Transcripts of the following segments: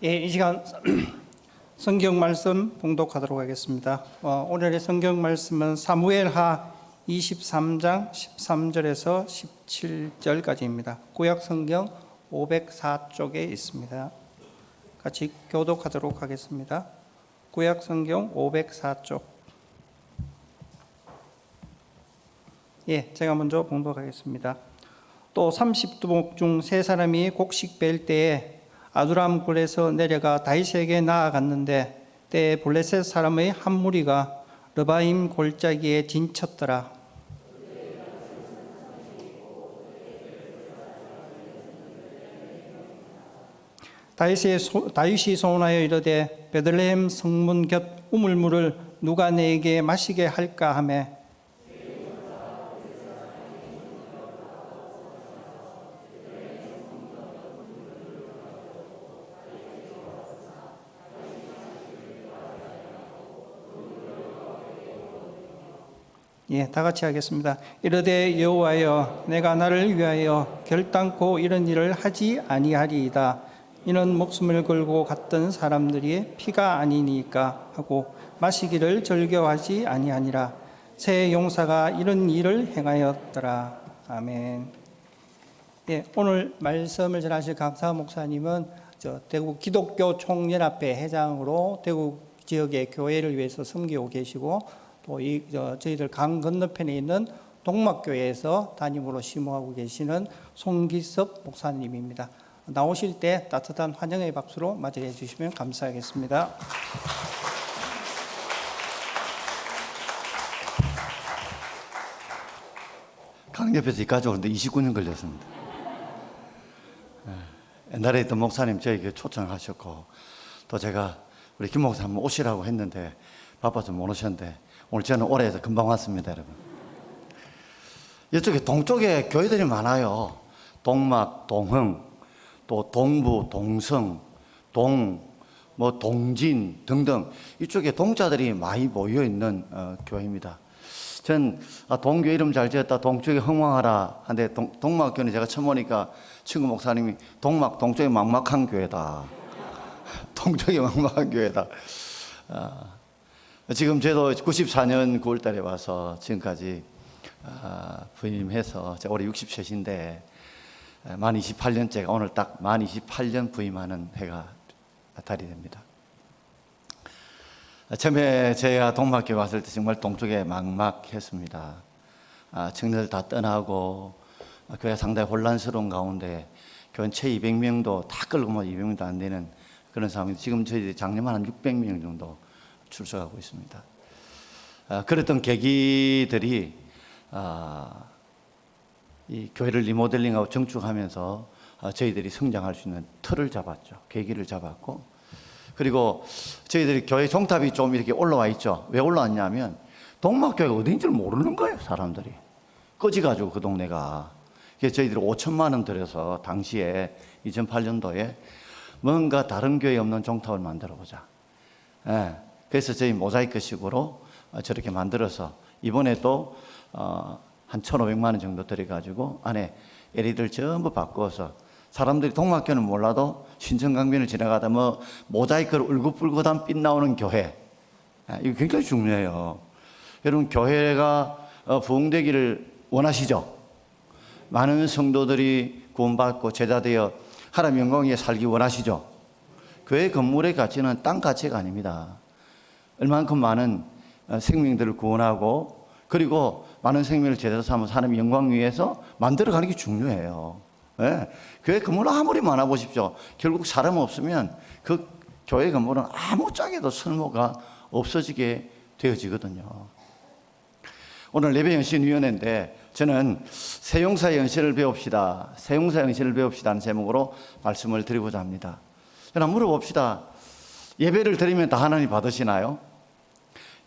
예, 이 시간 성경 말씀 봉독하도록 하겠습니다. 오늘의 성경 말씀은 사무엘하 23장 13절에서 17절까지입니다. 구약 성경 504쪽에 있습니다. 같이 교독하도록 하겠습니다. 구약 성경 504쪽. 예, 제가 먼저 봉독하겠습니다. 또 30두목 중 세 사람이 곡식 벨 때에 아두람 굴에서 내려가 다윗에게 나아갔는데 때에 블레셋 사람의 한 무리가 르바임 골짜기에 진쳤더라. 다윗이 소원하여 이르되 베들레헴 성문 곁 우물물을 누가 내게 마시게 할까 하매 예, 다 같이 하겠습니다. 이르되 여호와여, 내가 나를 위하여 결단코 이런 일을 하지 아니하리이다. 이는 목숨을 걸고 갔던 사람들이 피가 아니니까 하고 마시기를 절겨하지 아니하니라. 새 용사가 이런 일을 행하였더라. 아멘. 예, 오늘 말씀을 전하실 강사 목사님은 대구 기독교 총연합회 회장으로 대구 지역의 교회를 위해서 섬기고 계시고 또 저희들 강 건너편에 있는 동막교회에서 담임으로 심호하고 계시는 송기섭 목사님입니다. 나오실 때 따뜻한 환영의 박수로 맞이해 주시면 감사하겠습니다. 강 옆에서 이까지 오는데 29년 걸렸습니다. 옛날에 있던 목사님 저에게 초청하셨고 또 제가 우리 김 목사님 오시라고 했는데 바빠서 못 오셨는데 오늘 저는 올해에서 금방 왔습니다, 여러분. 이쪽에 동쪽에 교회들이 많아요. 동막, 동흥, 또 동부, 동성, 동진 등등 이쪽에 동자들이 많이 모여 있는 교회입니다. 전 동교회 이름 잘 지었다. 동쪽에 흥왕하라. 한데 동막교회는 제가 처음 오니까 친구 목사님이 동쪽에 막막한 교회다. 동쪽에 막막한 교회다. 지금 저도 94년 9월 달에 와서 지금까지 부임해서 제가 올해 63인데 만 28년째가 오늘 딱 만 28년 부임하는 해가 달이 됩니다. 처음에 제가 동막교회 왔을 때 정말 동쪽에 막막했습니다. 청년들 다 떠나고 교회가 상당히 혼란스러운 가운데 교회 채 200명도 다 끌고 200명도 안 되는 그런 상황인데 지금 저희 작년만 한 600명 정도 출석하고 있습니다. 그랬던 계기들이 이 교회를 리모델링하고 정축하면서 저희들이 성장할 수 있는 틀을 잡았죠. 계기를 잡았고 그리고 저희들이 교회 종탑이 좀 이렇게 올라와 있죠. 왜 올라왔냐면 동막교회가 어딘지를 모르는 거예요. 사람들이 꺼지가지고 그 동네가. 그래서 저희들이 5천만 원 들여서 당시에 2008년도에 뭔가 다른 교회 없는 종탑을 만들어 보자. 예. 그래서 저희 모자이크식으로 저렇게 만들어서 이번에 또 한 1,500만 원 정도 들여가지고 안에 LED를 전부 바꿔서 사람들이 동막교회는 몰라도 신천강변을 지나가다 모자이크로 울긋불긋한 빛 나오는 교회, 이거 굉장히 중요해요. 여러분 교회가 부흥되기를 원하시죠? 많은 성도들이 구원받고 제자되어 하나님 영광 위에 살기 원하시죠? 교회 건물의 가치는 땅 가치가 아닙니다. 얼만큼 많은 생명들을 구원하고 그리고 많은 생명을 제대로 삼아서 하나님 영광 위에서 만들어가는 게 중요해요. 네. 교회 건물 아무리 많아 보십시오. 결국 사람 없으면 그 교회 건물은 아무짝에도 쓸모가 없어지게 되어지거든요. 오늘 예배연신위원회인데 저는 새용사의 연신을 배웁시다. 새용사의 연신을 배웁시다 하는 제목으로 말씀을 드리고자 합니다. 그럼 물어봅시다. 예배를 드리면 다 하나님 받으시나요?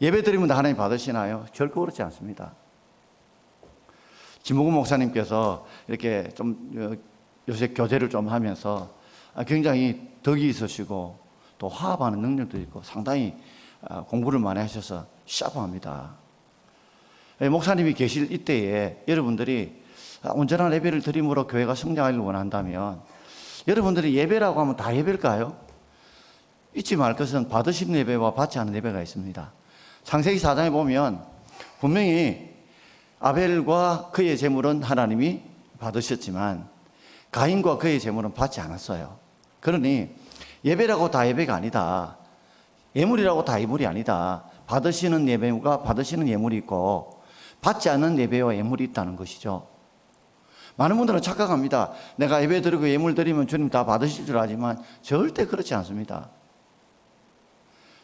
예배 드리면 다 하나님 받으시나요? 결코 그렇지 않습니다. 김무근 목사님께서 이렇게 좀 요새 교제를 좀 하면서 굉장히 덕이 있으시고 또 화합하는 능력도 있고 상당히 공부를 많이 하셔서 샤프합니다. 목사님이 계실 이때에 여러분들이 온전한 예배를 드림으로 교회가 성장하기를 원한다면 여러분들이 예배라고 하면 다 예배일까요? 잊지 말 것은 받으신 예배와 받지 않은 예배가 있습니다. 창세기 4장에 보면 분명히 아벨과 그의 제물은 하나님이 받으셨지만 가인과 그의 제물은 받지 않았어요. 그러니 예배라고 다 예배가 아니다. 예물이라고 다 예물이 아니다. 받으시는 예배가 받으시는 예물이 있고 받지 않는 예배와 예물이 있다는 것이죠. 많은 분들은 착각합니다. 내가 예배 드리고 예물 드리면 주님 다 받으실 줄 알지만 절대 그렇지 않습니다.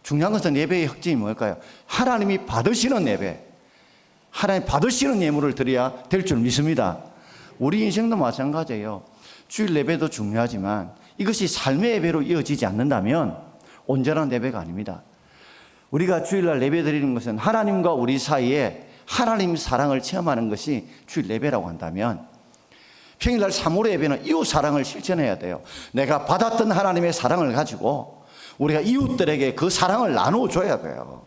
중요한 것은 예배의核心이 뭘까요? 하나님이 받으시는 예배, 하나님 받으시는 예물을 드려야 될 줄 믿습니다. 우리 인생도 마찬가지예요. 주일 예배도 중요하지만 이것이 삶의 예배로 이어지지 않는다면 온전한 예배가 아닙니다. 우리가 주일날 예배 드리는 것은 하나님과 우리 사이에 하나님 사랑을 체험하는 것이 주일 예배라고 한다면 평일날 사물의 예배는 이웃 사랑을 실천해야 돼요. 내가 받았던 하나님의 사랑을 가지고 우리가 이웃들에게 그 사랑을 나눠줘야 돼요.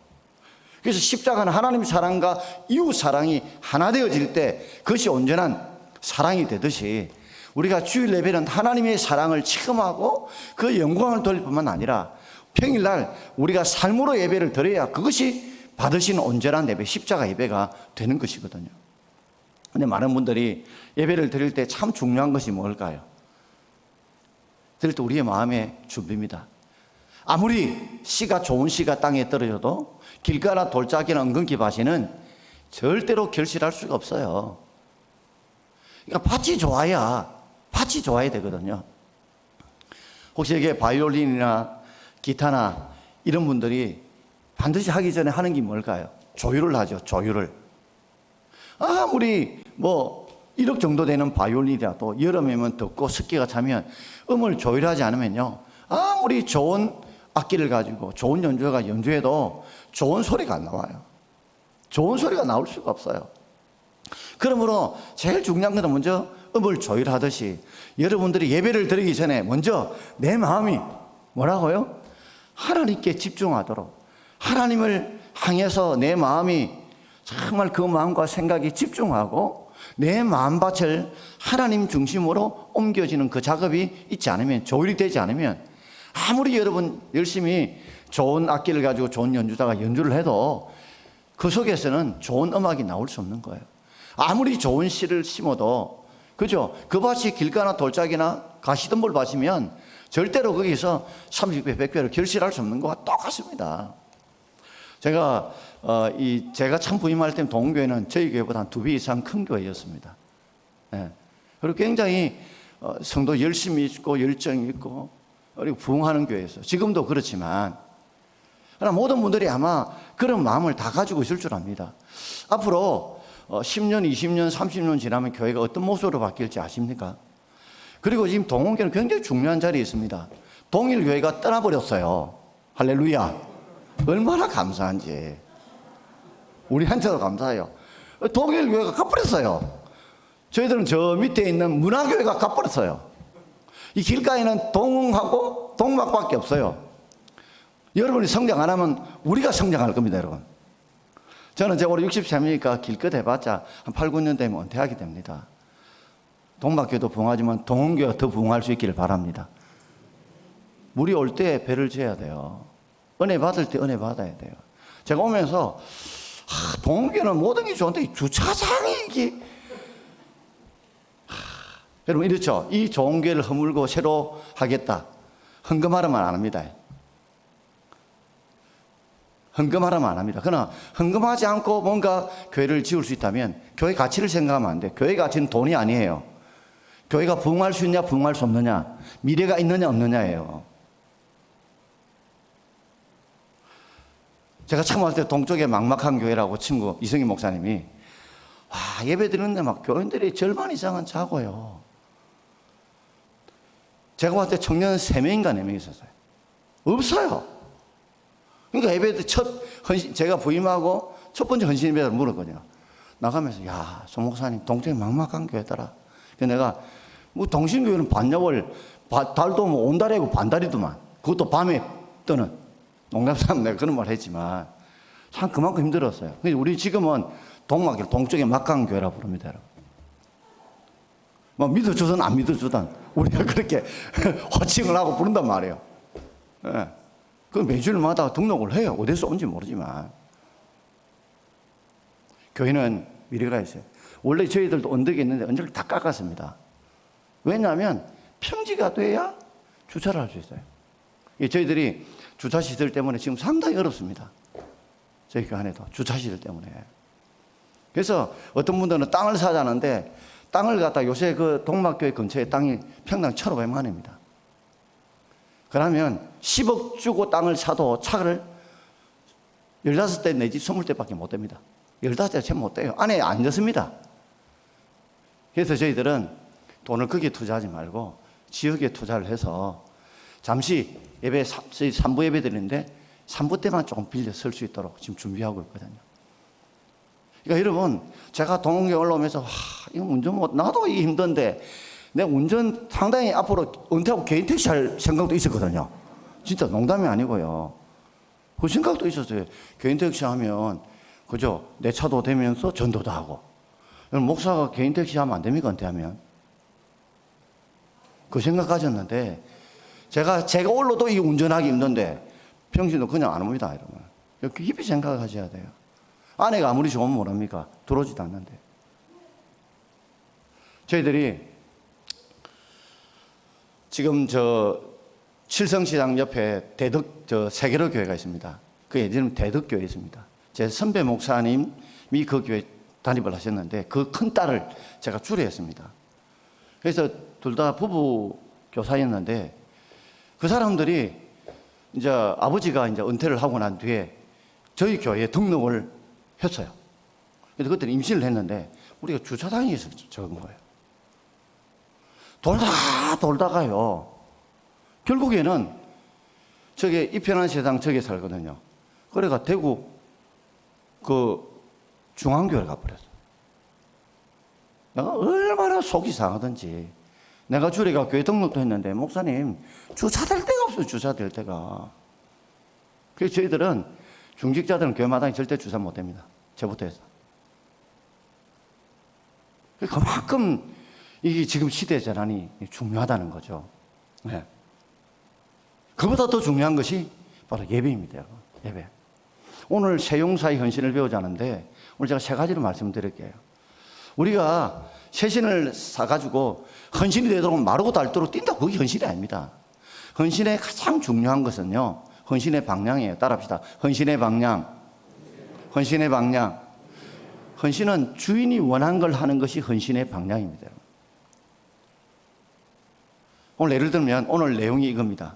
그래서 십자가는 하나님 사랑과 이웃 사랑이 하나 되어질 때 그것이 온전한 사랑이 되듯이 우리가 주일 예배는 하나님의 사랑을 체험하고 그 영광을 돌릴 뿐만 아니라 평일날 우리가 삶으로 예배를 드려야 그것이 받으시는 온전한 예배, 십자가 예배가 되는 것이거든요. 근데 많은 분들이 예배를 드릴 때 참 중요한 것이 뭘까요? 드릴 때 우리의 마음의 준비입니다. 아무리 씨가 좋은 씨가 땅에 떨어져도 길가나 돌짝이나 은근히 밭에는 절대로 결실할 수가 없어요. 그러니까 밭이 좋아야 되거든요. 혹시 여기에 바이올린이나 기타나 이런 분들이 반드시 하기 전에 하는 게 뭘까요? 조율을 하죠. 조율을. 아무리 1억 정도 되는 바이올린이라도 여름이면 덥고 습기가 차면 음을 조율하지 않으면요, 아무리 좋은 악기를 가지고 좋은 연주가 연주해도 좋은 소리가 안 나와요. 좋은 소리가 나올 수가 없어요. 그러므로 제일 중요한 것은 먼저 음을 조율하듯이 여러분들이 예배를 드리기 전에 먼저 내 마음이 뭐라고요? 하나님께 집중하도록, 하나님을 향해서 내 마음이 정말 그 마음과 생각이 집중하고 내 마음밭을 하나님 중심으로 옮겨지는 그 작업이 있지 않으면, 조율이 되지 않으면 아무리 여러분 열심히 좋은 악기를 가지고 좋은 연주자가 연주를 해도 그 속에서는 좋은 음악이 나올 수 없는 거예요. 아무리 좋은 씨를 심어도, 그죠? 그 밭이 길가나 돌짝이나 가시덤불 밭이면 절대로 거기서 30배, 100배로 결실할 수 없는 것과 똑같습니다. 제가 처음 부임할 때 동교회는 저희 교회보다 한 2배 이상 큰 교회였습니다. 예. 그리고 굉장히 성도 열심히 있고 열정이 있고 그리고 부흥하는 교회였어요. 지금도 그렇지만 그러나 모든 분들이 아마 그런 마음을 다 가지고 있을 줄 압니다. 앞으로 10년, 20년, 30년 지나면 교회가 어떤 모습으로 바뀔지 아십니까? 그리고 지금 동원교회는 굉장히 중요한 자리에 있습니다. 동일교회가 떠나버렸어요. 할렐루야. 얼마나 감사한지. 우리한테도 감사해요. 동일교회가 가버렸어요. 저희들은 저 밑에 있는 문화교회가 가버렸어요. 이 길가에는 동하고 동막밖에 없어요. 여러분이 성장 안 하면 우리가 성장할 겁니다, 여러분. 저는 올해 63이니까 길끝 해봤자 한 8, 9년 되면 은퇴하게 됩니다. 동막교도 부흥하지만 동원교가 더 부흥할 수 있기를 바랍니다. 물이 올 때 배를 지어야 돼요. 은혜 받을 때 은혜 받아야 돼요. 제가 오면서 동원교는 모든 게 좋은데 이 주차장이 이게 여러분 이렇죠. 이 좋은 교회를 허물고 새로 하겠다. 헌금하라면 안 합니다. 헌금하라면 안 합니다. 그러나 헌금하지 않고 뭔가 교회를 지을 수 있다면 교회 가치를 생각하면 안 돼요. 교회 가치는 돈이 아니에요. 교회가 부흥할 수 있냐 부흥할 수 없느냐, 미래가 있느냐 없느냐예요. 제가 처음 왔을 때 동쪽에 막막한 교회라고 친구 이승희 목사님이 예배 드리는데 막 교인들이 절반 이상은 자고요. 제가 봤을 때 청년 3명인가 4명 있었어요. 없어요. 그러니까 예배 때 제가 부임하고 첫 번째 헌신 예배를 물었거든요. 나가면서 송 목사님 동쪽에 막막한 교회더라. 그래서 내가 동신교회는 반야월 달도 온달이고 반달이더만, 그것도 밤에 뜨는, 농담삼아 내가 그런 말 했지만 참 그만큼 힘들었어요. 그래서 우리 지금은 동막교회, 동쪽에 막강 교회라 부릅니다, 여러분. 믿어주든 안 믿어주든 우리가 그렇게 호칭을 하고 부른단 말이에요. 네. 그 매주일마다 등록을 해요. 어디서 온지 모르지만. 교회는 미래가 있어요. 원래 저희들도 언덕에 있는데 언덕을 다 깎았습니다. 왜냐하면 평지가 돼야 주차를 할 수 있어요. 저희들이 주차시설 때문에 지금 상당히 어렵습니다. 저희 교회 안에도 주차시설 때문에. 그래서 어떤 분들은 땅을 사자는데 땅을 갖다 요새 그 동막교회 근처에 땅이 평당 1,500만 원입니다. 그러면 10억 주고 땅을 사도 차를 15대 내지 20대밖에 못 됩니다. 15대 채 못 돼요. 안에 앉았습니다. 그래서 저희들은 돈을 거기에 투자하지 말고 지역에 투자를 해서 잠시 예배, 3부 예배 드리는데 3부 때만 조금 빌려 쓸 수 있도록 지금 준비하고 있거든요. 그러니까 여러분, 제가 동원교회 올라오면서 이거 운전 못, 나도 이게 힘든데 내가 운전 상당히 앞으로 은퇴하고 개인 택시 할 생각도 있었거든요. 진짜 농담이 아니고요. 그 생각도 있었어요. 개인 택시 하면 그죠? 내 차도 되면서 전도도 하고. 목사가 개인 택시 하면 안 됩니까? 은퇴하면. 그 생각 가졌는데 제가 올라도 이 운전하기 힘든데 평신도 그냥 안 옵니다, 여러분. 깊이 생각하셔야 돼요. 아내가 아무리 좋으면 뭐랍니까? 들어오지도 않는데. 저희들이 지금 칠성시장 옆에 세계로 교회가 있습니다. 그 예전에 대덕교회 있습니다. 제 선배 목사님이 그 교회 단입을 하셨는데 그 큰 딸을 제가 주례했습니다. 그래서 둘 다 부부 교사였는데 그 사람들이 이제 아버지가 이제 은퇴를 하고 난 뒤에 저희 교회에 등록을 했어요. 그래서 그때 임신을 했는데 우리가 주차장이 적은 거예요. 돌다가요. 결국에는 저게 이편한 세상 저게 살거든요. 그래가 대구 그 중앙교회를 가버렸어. 내가 얼마나 속이 상하든지. 내가 주례가 교회 등록도 했는데 목사님 주차될 데가 없어요. 주차될 데가. 그래서 저희들은 중직자들은 교회 마당에 절대 주차 못 됩니다. 저부터 해서. 그만큼 이게 지금 시대 전환이 중요하다는 거죠. 네. 그보다 더 중요한 것이 바로 예배입니다. 예배. 오늘 세용사의 헌신을 배우자는데 오늘 제가 3가지로 말씀드릴게요. 우리가 새신을 사가지고 헌신이 되도록 마르고 닳도록 뛴다. 그게 헌신이 아닙니다. 헌신의 가장 중요한 것은요. 헌신의 방향이에요. 따라합시다. 헌신의 방향. 헌신의 방향. 헌신은 주인이 원한 걸 하는 것이 헌신의 방향입니다. 오늘 예를 들면 오늘 내용이 이겁니다.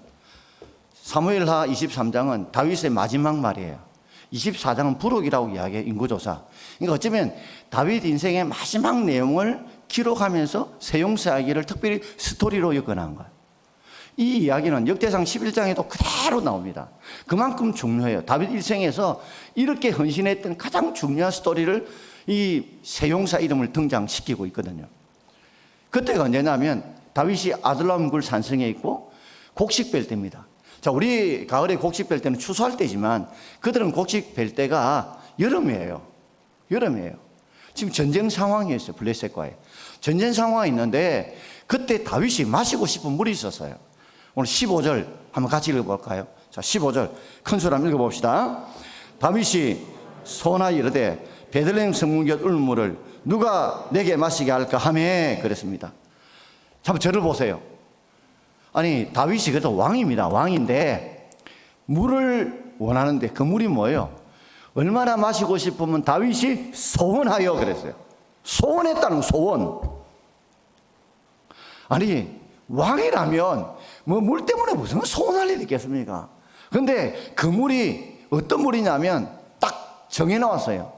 사무엘하 23장은 다윗의 마지막 말이에요. 24장은 부록이라고 이야기해요. 인구조사. 그러니까 어쩌면 다윗 인생의 마지막 내용을 기록하면서 세용사 이야기를 특별히 스토리로 엮어놓은 거예요. 이 이야기는 역대상 11장에도 그대로 나옵니다. 그만큼 중요해요. 다윗 일생에서 이렇게 헌신했던 가장 중요한 스토리를 이 세용사 이름을 등장시키고 있거든요. 그때가 언제냐면 다윗이 아둘람굴 산성에 있고 곡식 뺄 때입니다. 자, 우리 가을에 곡식 뺄 때는 추수할 때지만 그들은 곡식 뺄 때가 여름이에요. 여름이에요. 지금 전쟁 상황이었어요. 블레셋과의 전쟁 상황이 있는데 그때 다윗이 마시고 싶은 물이 있었어요. 오늘 15절 한번 같이 읽어볼까요? 자, 15절 큰 소리 한번 읽어봅시다. 다윗이 소원하여 이르되 베들레헴 성문 곁 울물을 누가 내게 마시게 할까 하매 그랬습니다. 참 저를 보세요. 아니 다윗이 그래도 왕입니다. 왕인데 물을 원하는데 그 물이 뭐예요? 얼마나 마시고 싶으면 다윗이 소원하여 그랬어요. 소원했다는 소원. 아니 왕이라면 뭐 물 때문에 무슨 소원할 일이 있겠습니까? 그런데 그 물이 어떤 물이냐면 딱 정해 나왔어요.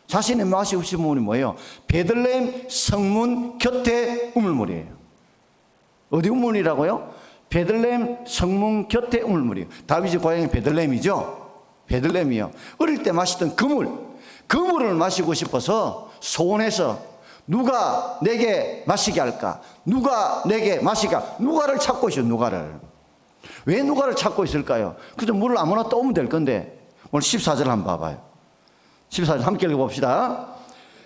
자신이 마시고 싶은 물이 뭐예요? 베들레헴 성문 곁에 우물물이에요. 어디 우물이라고요? 베들레헴 성문 곁에 우물물이에요. 다윗의 고향이 베들레헴이죠. 베들레헴이요. 어릴 때 마시던 그 물을 마시고 싶어서 소원해서 누가 내게 마시게 할까? 누가 내게 마시게 할까? 누가를 찾고 있어요. 누가를. 왜 누가를 찾고 있을까요? 그저 물을 아무나 떠오면 될 건데 오늘 14절 한번 봐봐요. 14절 함께 읽어봅시다.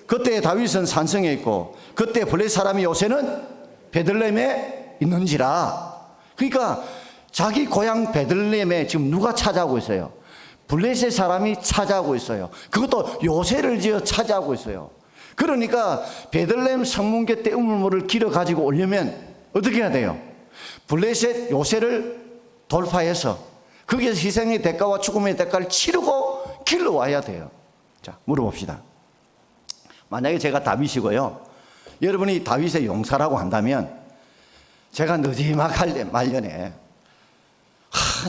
그때 다윗은 산성에 있고 그때 블레셋 사람이 요새는 베들레헴에 있는지라. 그러니까 자기 고향 베들레헴에 지금 누가 차지하고 있어요? 블레셋 사람이 차지하고 있어요. 그것도 요새를 지어 차지하고 있어요. 그러니까 베들레헴 성문 곁에 우물물을 길어 가지고 오려면 어떻게 해야 돼요? 블레셋 요새를 돌파해서 거기에서 희생의 대가와 죽음의 대가를 치르고 길러 와야 돼요. 자, 물어봅시다. 만약에 제가 다윗이고요, 여러분이 다윗의 용사라고 한다면 제가 느지막할 말년에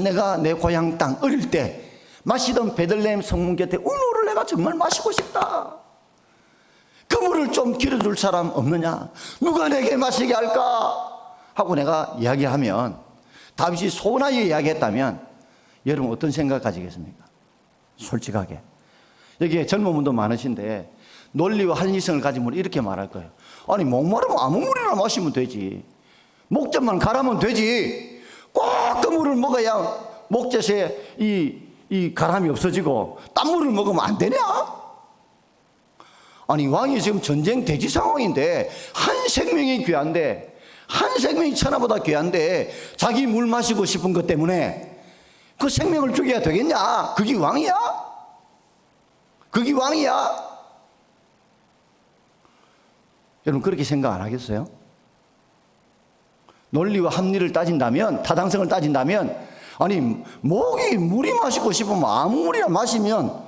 내가 내 고향 땅 어릴 때 마시던 베들레헴 성문 곁에 우물을 내가 정말 마시고 싶다. 그 물을 좀 길어줄 사람 없느냐? 누가 내게 마시게 할까? 하고 내가 이야기하면, 다윗이 소원하게 이야기했다면 여러분 어떤 생각 가지겠습니까? 솔직하게. 여기에 젊은 분도 많으신데 논리와 합리성을 가진 분이 이렇게 말할 거예요. 아니, 목마르면 아무 물이나 마시면 되지. 목젖만 가라면 되지. 꼭 그 물을 먹어야 목젖에 이 가람이 없어지고 딴 물을 먹으면 안 되냐? 아니, 왕이 지금 전쟁 대지 상황인데 한 생명이 귀한데, 한 생명이 천하보다 귀한데 자기 물 마시고 싶은 것 때문에 그 생명을 죽여야 되겠냐? 그게 왕이야? 그게 왕이야? 여러분 그렇게 생각 안 하겠어요? 논리와 합리를 따진다면, 타당성을 따진다면, 아니, 목이 물이 마시고 싶으면 아무 물이나 마시면,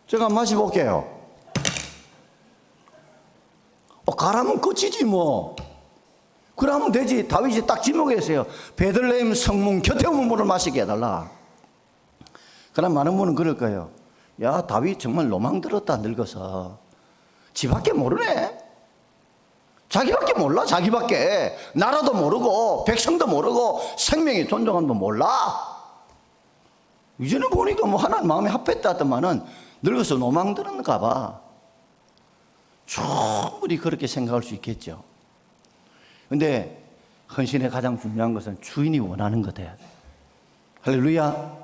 제가 마셔볼게요. 가라면 끝이지 뭐. 그러면 되지. 다윗이 딱 지목했어요. 베들레헴 성문 곁에 오면 물을 마시게 해달라. 그럼 많은 분은 그럴 거예요. 야, 다윗 정말 로망 들었다, 늙어서. 지밖에 모르네. 자기밖에 몰라. 자기밖에. 나라도 모르고 백성도 모르고 생명의 존중함도 몰라. 이제는 보니까 뭐 하나님 마음에 합했다 하더만은 늙어서 로망 들었는가 봐. 충분히 그렇게 생각할 수 있겠죠. 근데 헌신의 가장 중요한 것은 주인이 원하는 것 돼야 돼. 할렐루야.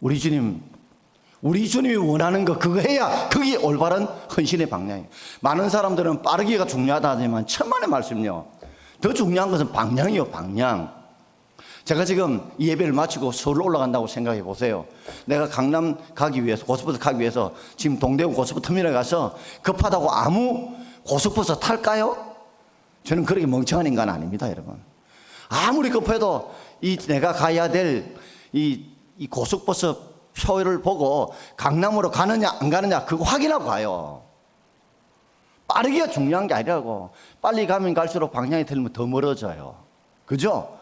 우리 주님이 원하는 거 그거 해야 그게 올바른 헌신의 방향이에요. 많은 사람들은 빠르기가 중요하다 하지만 천만의 말씀요, 더 중요한 것은 방향이요, 방향. 제가 지금 이 예배를 마치고 서울 올라간다고 생각해 보세요. 내가 강남 가기 위해서, 고속버스 가기 위해서 지금 동대구 고속버스 터미널 가서 급하다고 아무 고속버스 탈까요? 저는 그렇게 멍청한 인간 아닙니다, 여러분. 아무리 급해도 내가 가야 될 이 고속버스 표를 보고 강남으로 가느냐 안 가느냐 그거 확인하고 가요. 빠르기가 중요한 게 아니라고. 빨리 가면 갈수록 방향이 틀리면 더 멀어져요. 그죠?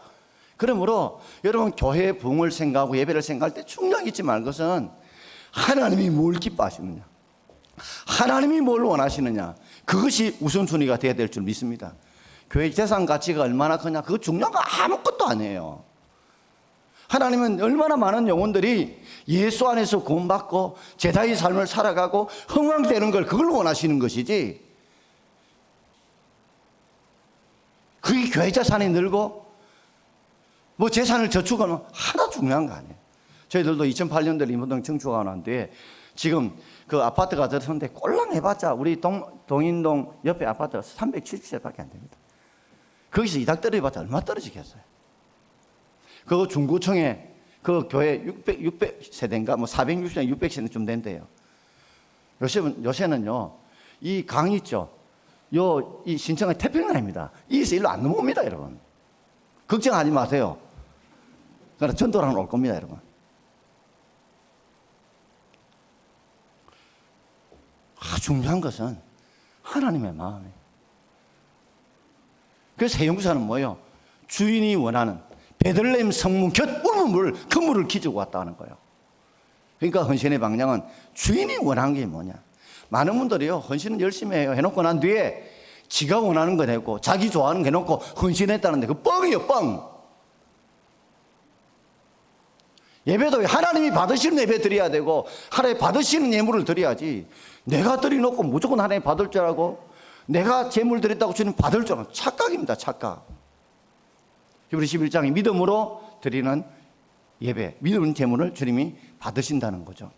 그러므로 여러분 교회의 부흥을 생각하고 예배를 생각할 때 중요한 잊지 말 것은 하나님이 뭘 기뻐하시느냐, 하나님이 뭘 원하시느냐, 그것이 우선순위가 되어야 될 줄 믿습니다. 교회 재산 가치가 얼마나 크냐 그거 중요한 거 아무것도 아니에요. 하나님은 얼마나 많은 영혼들이 예수 안에서 구원받고 제자의 삶을 살아가고 흥왕되는 걸, 그걸 원하시는 것이지, 그게 교회 재산이 늘고 뭐 재산을 저축하면 하나 중요한 거 아니에요. 저희들도 2008년도에 리모델링 증축하고 난 뒤에 지금 그 아파트가 들었는데 꼴랑 해봤자 우리 동인동 옆에 아파트가 370세밖에 안 됩니다. 거기서 이닥 떨어져봤자 얼마 떨어지겠어요? 그 중구청에 그 교회 600세대인가 뭐 460세대 600세대쯤 된대요. 요새는요 이 강 있죠, 이 신청은 태평양입니다. 이에서 일로 안 넘어옵니다, 여러분. 걱정하지 마세요. 그러나 전도라는 올 겁니다, 여러분. 중요한 것은 하나님의 마음이에요. 그래서 세용사는 뭐예요? 주인이 원하는 베들레헴 성문 곁 우물, 그 물을 기주고 왔다는 거예요. 그러니까 헌신의 방향은 주인이 원하는 게 뭐냐. 많은 분들이요 헌신은 열심히 해요. 해놓고 난 뒤에 지가 원하는 거 내고 자기 좋아하는 거 해놓고 헌신했다는데 그 뻥이에요, 뻥. 예배도 하나님이 받으시는 예배 드려야 되고 하나님 받으시는 예물을 드려야지, 내가 드려놓고 무조건 하나님 받을 줄 알고 내가 제물 드렸다고 주님 받을 줄 알고 착각입니다, 착각. 히브리 11장이 믿음으로 드리는 예배, 믿음은 제물을 주님이 받으신다는 거죠.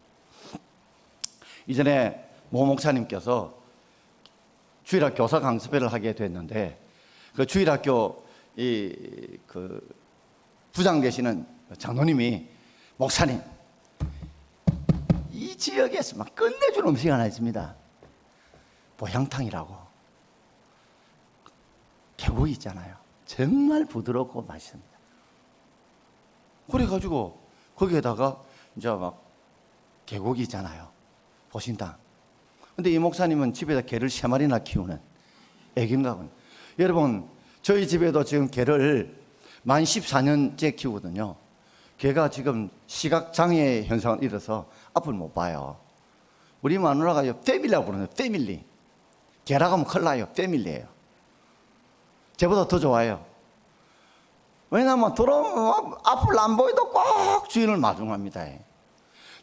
이전에 모 목사님께서 주일학교 교사 강습회를 하게 됐는데 그 주일학교 부장 되시는 장로님이 목사님, 이 지역에서 막 끝내주는 음식이 하나 있습니다. 보향탕이라고. 개고기 있잖아요. 정말 부드럽고 맛있습니다. 그래가지고 거기에다가 이제 막 개고기 있잖아요. 보신탕. 근데 이 목사님은 집에다 개를 3마리나 키우는 애기인가 보네. 여러분, 저희 집에도 지금 개를 만 14년째 키우거든요. 개가 지금 시각장애 현상을 일어서 앞을 못 봐요. 우리 마누라가 패밀리라고 부르는 패밀리. 개라고 하면 큰일 나요. 패밀리예요. 쟤보다 더 좋아요. 왜냐하면 들어오면 앞을 안 보여도 꼭 주인을 마중합니다.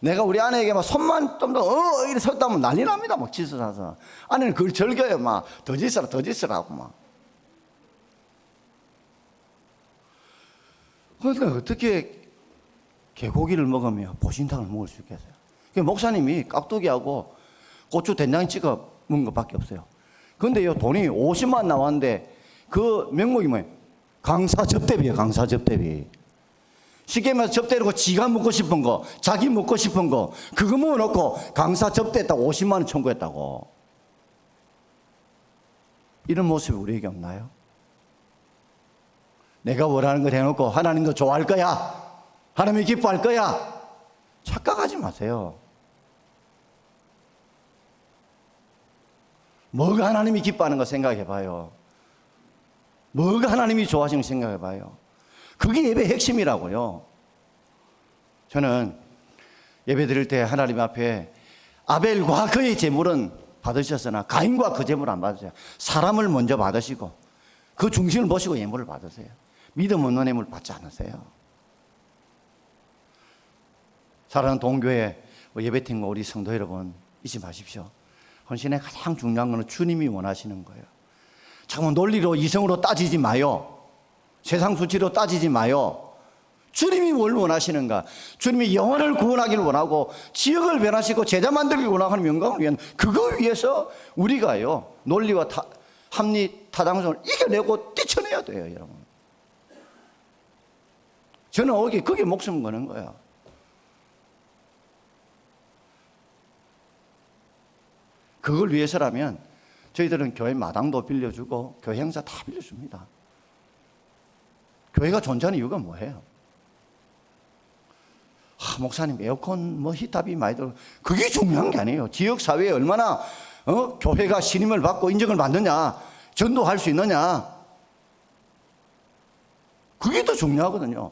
내가 우리 아내에게 막 손만 좀 더 이렇게 섰다면 난리 납니다. 막 짓을 사서. 아내는 그걸 즐겨요. 막 더 짓으라 더 짓으라고 막. 그러니까 어떻게 개고기를 먹으며 보신탕을 먹을 수 있겠어요? 목사님이 깍두기하고 고추 된장 찍어 먹은 것밖에 없어요. 그런데 이 돈이 50만 나왔는데 그 명목이 뭐예요? 강사 접대비예요. 강사 접대비. 쉽게 말해서 접대하고 지가 먹고 싶은 거, 자기 먹고 싶은 거 그거 모아놓고 강사 접대했다고 50만 원 청구했다고. 이런 모습이 우리에게 없나요? 내가 원하는 걸 해놓고 하나님도 좋아할 거야, 하나님이 기뻐할 거야, 착각하지 마세요. 뭐가 하나님이 기뻐하는 거 생각해 봐요. 뭐가 하나님이 좋아하시는 거 생각해 봐요. 그게 예배의 핵심이라고요. 저는 예배 드릴 때 하나님 앞에 아벨과 그의 제물은 받으셨으나 가인과 그 제물을 안 받으세요. 사람을 먼저 받으시고 그 중심을 보시고 예물을 받으세요. 믿음 없는 예물 받지 않으세요. 사랑하는 동교회 예배팀과 우리 성도 여러분, 잊지 마십시오. 헌신의 가장 중요한 것은 주님이 원하시는 거예요. 잠깐만 논리로 이성으로 따지지 마요. 세상 수치로 따지지 마요. 주님이 뭘 원하시는가? 주님이 영혼을 구원하기를 원하고 지역을 변화시키고 제자 만들기를 원하는 영광을 위한 그거 위해서 우리가요 논리와 합리 타당성을 이겨내고 뛰쳐내야 돼요, 여러분. 저는 그게 목숨 거는 거야. 그걸 위해서라면 저희들은 교회 마당도 빌려주고 교회 행사 다 빌려줍니다. 교회가 존재하는 이유가 뭐예요? 목사님 에어컨 히터비 많이 들어. 그게 중요한 게 아니에요. 지역사회에 얼마나 교회가 신임을 받고 인정을 받느냐, 전도할 수 있느냐, 그게 더 중요하거든요.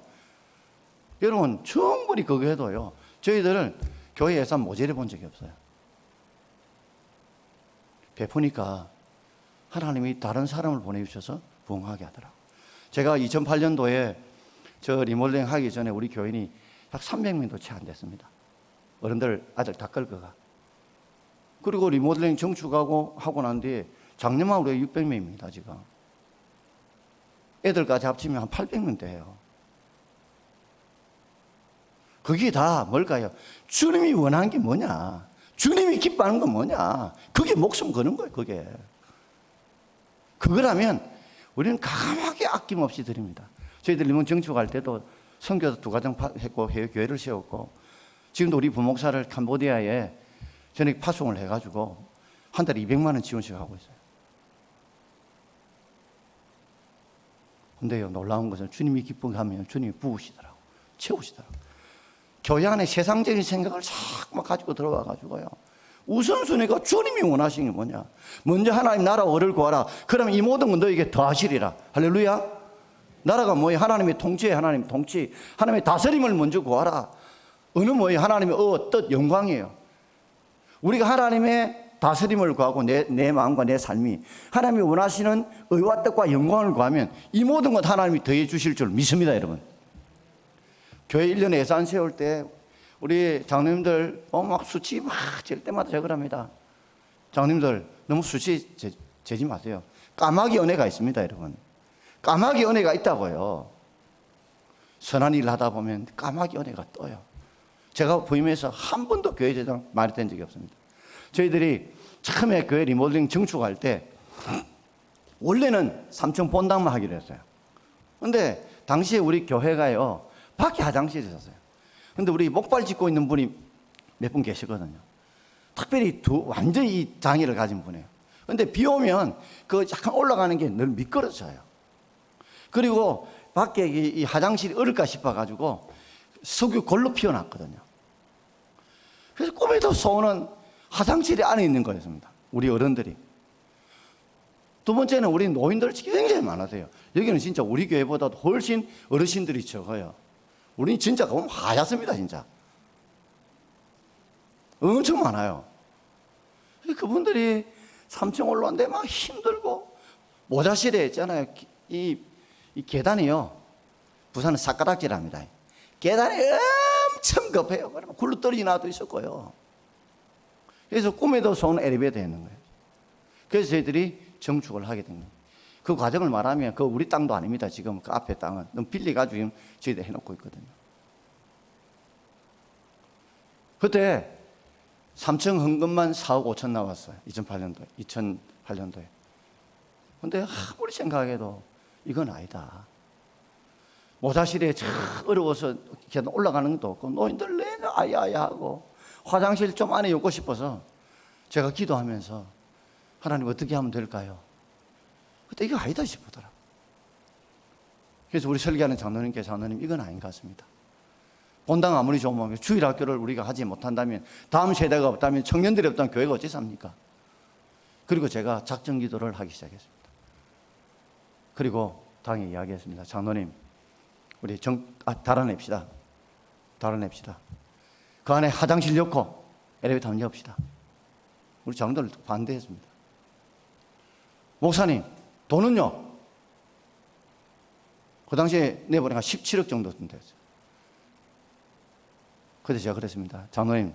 여러분 충분히 그거 해도요 저희들은 교회 예산 모자라 본 적이 없어요. 베푸니까 하나님이 다른 사람을 보내주셔서 부흥하게 하더라고요. 제가 2008년도에 저 리모델링 하기 전에 우리 교인이 약 300명도 채 안 됐습니다. 어른들 아들 다 끌거가. 그리고 리모델링 정축하고 하고 난 뒤에 작년만 우리가 600명입니다 지금. 애들까지 합치면 한 800명 돼요. 그게 다 뭘까요? 주님이 원하는 게 뭐냐, 주님이 기뻐하는 건 뭐냐, 그게 목숨 거는 거예요. 그거라면 우리는 가감하게 아낌없이 드립니다. 저희들 리몬 정축할 때도 선교도 2가정 했고 교회를 세웠고 지금도 우리 부목사를 캄보디아에 전액 파송을 해가지고 한 달에 200만 원 지원씩 하고 있어요. 근데요 놀라운 것은 주님이 기뻐하면 주님이 부으시더라고, 채우시더라고. 교회 안에 세상적인 생각을 자꾸만 가지고 들어와가지고요 우선순위가 주님이 원하시는 게 뭐냐, 먼저 하나님 나라와 의를 구하라. 그러면 이 모든 건 너에게 더하시리라. 할렐루야. 나라가 뭐예요? 하나님의 통치에 하나님 통치, 하나님의 다스림을 먼저 구하라. 어느 뭐예요? 하나님의 뜻, 영광이에요. 우리가 하나님의 다스림을 구하고 내 마음과 내 삶이 하나님이 원하시는 의와 뜻과 영광을 구하면 이 모든 것 하나님이 더해 주실 줄 믿습니다, 여러분. 교회 1년에 예산 세울 때 우리 장로님들 막 수치 막 잴 때마다 저걸 합니다. 장로님들 너무 수치 재지 마세요. 까마귀 은혜가 있습니다, 여러분. 까마귀 은혜가 있다고요. 선한 일을 하다 보면 까마귀 은혜가 떠요. 제가 부임해서 한 번도 교회 재정 말이 된 적이 없습니다. 저희들이 처음에 교회 리모델링 정축할 때 원래는 3층 본당만 하기로 했어요. 근데 당시에 우리 교회가요, 밖에 화장실이 있었어요. 근데 우리 목발 짚고 있는 분이 몇 분 계시거든요. 특별히 완전히 장애를 가진 분이에요. 근데 비 오면 그 약간 올라가는 게 늘 미끄러져요. 그리고 밖에 이 화장실이 얼을까 싶어가지고 석유 골로 피워놨거든요. 그래서 꿈에도 소원은 화장실이 안에 있는 거였습니다. 우리 어른들이. 두 번째는 우리 노인들 굉장히 많으세요. 여기는 진짜 우리 교회보다도 훨씬 어르신들이 적어요. 우리는 진짜 보면 하얗습니다, 진짜. 엄청 많아요. 그분들이 3층 올라왔는데 막 힘들고, 모자실에 있잖아요. 이 계단이요. 부산은 삿가락질합니다. 계단이 엄청 급해요. 그러면 굴러 떨어진 아도 있었고요. 그래서 꿈에도 쏜 엘리베이터에 있는 거예요. 그래서 저희들이 정축을 하게 된 거예요. 그 과정을 말하면 그 우리 땅도 아닙니다. 지금 그 앞에 땅은 너무 빌려가지고 저희들 해놓고 있거든요. 그때 3층 헌금만 4억 5천 나왔어요. 2008년도에. 근데 아무리 생각해도 이건 아니다. 모자실에 참 어려워서 계단 올라가는 것도 없고, 노인들 내내 아야아야 하고, 화장실 좀 안에 엮고 싶어서 제가 기도하면서 하나님 어떻게 하면 될까요? 그때 이거 아니다 싶더라고요. 그래서 우리 설계하는 장로님께 장로님 이건 아닌 것 같습니다. 본당 아무리 좋으면 주일학교를 우리가 하지 못한다면, 다음 세대가 없다면, 청년들이 없다면 교회가 어찌 삽니까? 그리고 제가 작정 기도를 하기 시작했습니다. 그리고 당에 이야기했습니다. 장로님, 우리 달아냅시다. 그 안에 화장실 넣고 엘리베이터 한번 엽시다. 우리 장로들 반대했습니다. 목사님, 돈은요? 그 당시에 내보니까 17억 정도 됐어요. 그때 제가 그랬습니다. 장로님,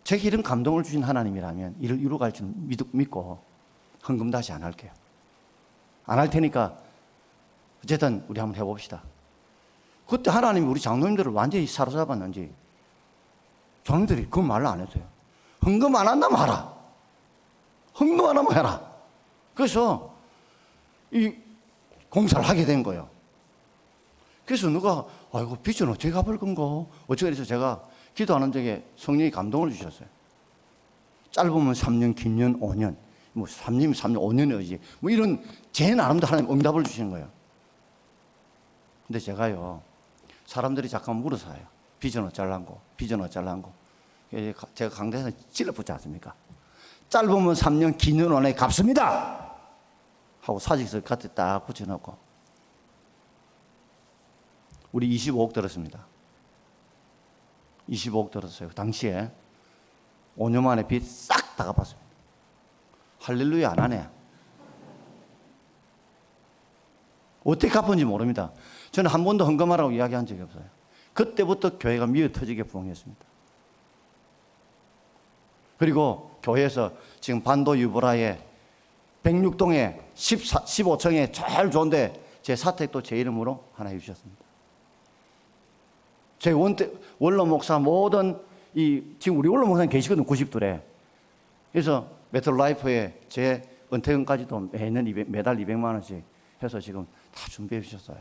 제게 이런 감동을 주신 하나님이라면 이를 이루어갈 줄 믿고 헌금 다시 안 할게요. 안 할 테니까 어쨌든 우리 한번 해봅시다. 그때 하나님이 우리 장로님들을 완전히 사로잡았는지 장로님들이 그 말을 안 했어요. 헌금 안 한다면 하라. 헌금 안 하면 해라. 그래서 이 공사를 하게 된 거예요. 그래서 누가 아이고 빚은 어떻게 갚을 건가? 어쩌고 해서 제가 기도하는 적에 성령이 감동을 주셨어요. 짧으면 3년, 긴년 5년, 뭐 3년, 5년이지. 뭐 이런 제 나름대로 하나님 응답을 주시는 거예요. 근데 제가요, 사람들이 잠깐 물어서요. 빚은 어쩌려고, 제가 강대에서 찔러붙지 않습니까? 짧으면 3년, 긴년 5년에 갚습니다! 하고 사직서 갖다 딱 붙여놓고. 우리 25억 들었습니다. 25억 들었어요. 당시에 5년 만에 빚 싹 다 갚았습니다. 할렐루야 안 하네. 어떻게 갚은지 모릅니다. 저는 한 번도 헌금하라고 이야기한 적이 없어요. 그때부터 교회가 미어 터지게 부흥했습니다. 그리고 교회에서 지금 반도 유보라에 106동에 15층에 제일 좋은데 제 사택도 제 이름으로 하나 해주셨습니다. 제 원로 목사 모든 지금 우리 원로 목사님 계시거든요. 90둘에. 그래서 메트로라이프에 제 은퇴금까지도 매달 200만 원씩 해서 지금 다 준비해 주셨어요.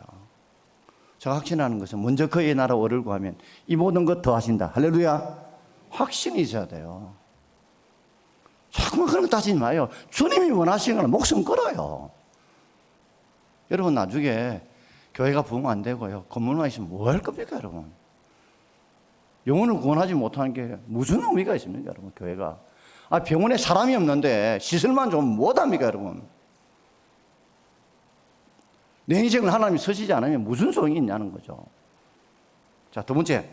제가 확신하는 것은 먼저 그의 나라 오를 구하면 이 모든 것 더 하신다. 할렐루야. 확신이 있어야 돼요. 자꾸만 그런 거 따지지 마요. 주님이 원하시는 건 목숨 걸어요. 여러분 나중에 교회가 부흥 안 되고요, 건물만 있으면 뭐 할 겁니까 여러분? 영혼을 구원하지 못하는 게 무슨 의미가 있습니까 여러분? 교회가 병원에 사람이 없는데 시설만 좀 못합니까 여러분? 내 인생을 하나님이 서시지 않으면 무슨 소용이 있냐는 거죠. 자, 두 번째,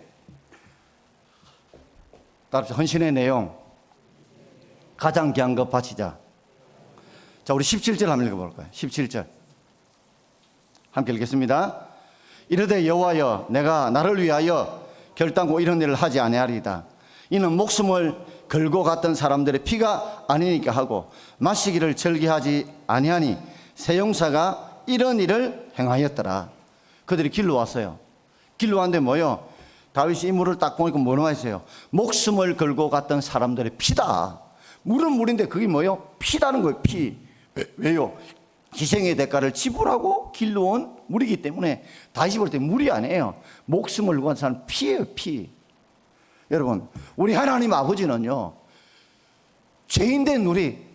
따라서 헌신의 내용, 가장 귀한 것 바치자. 자, 우리 17절 한번 읽어볼까요? 17절 함께 읽겠습니다. 이르되 여호와여, 내가 나를 위하여 결단코 이런 일을 하지 아니하리이다. 이는 목숨을 걸고 갔던 사람들의 피가 아니니까 하고 마시기를 절개하지 아니하니 새 용사가 이런 일을 행하였더라. 그들이 길로 왔어요. 길로 왔는데 뭐요? 다윗이 이 물을 딱 보니까 뭐라고 했어요? 목숨을 걸고 갔던 사람들의 피다. 물은 물인데 그게 뭐요? 피다는 거예요. 피. 왜요? 희생의 대가를 지불하고 길러온 물이기 때문에 다시 볼 때 물이 아니에요. 목숨을 구한 사람 피예요, 피. 여러분, 우리 하나님 아버지는요, 죄인된 우리,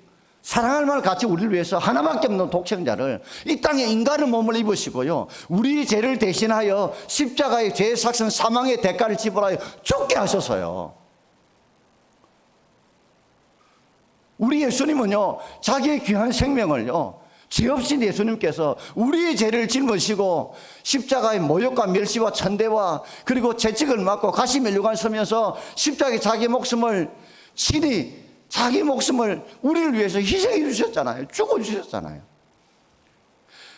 사랑할 말 같이 우리를 위해서 하나밖에 없는 독생자를 이 땅에 인간의 몸을 입으시고요, 우리 죄를 대신하여 십자가의 죄의 삭선 사망의 대가를 지불하여 죽게 하셔서요. 우리 예수님은요, 자기의 귀한 생명을요, 죄 없인 예수님께서 우리의 죄를 짊으시고 십자가의 모욕과 멸시와 천대와 그리고 채찍을 맞고 가시 면류관 서면서 십자가에 자기 목숨을 친히 자기 목숨을 우리를 위해서 희생해 주셨잖아요. 죽어 주셨잖아요.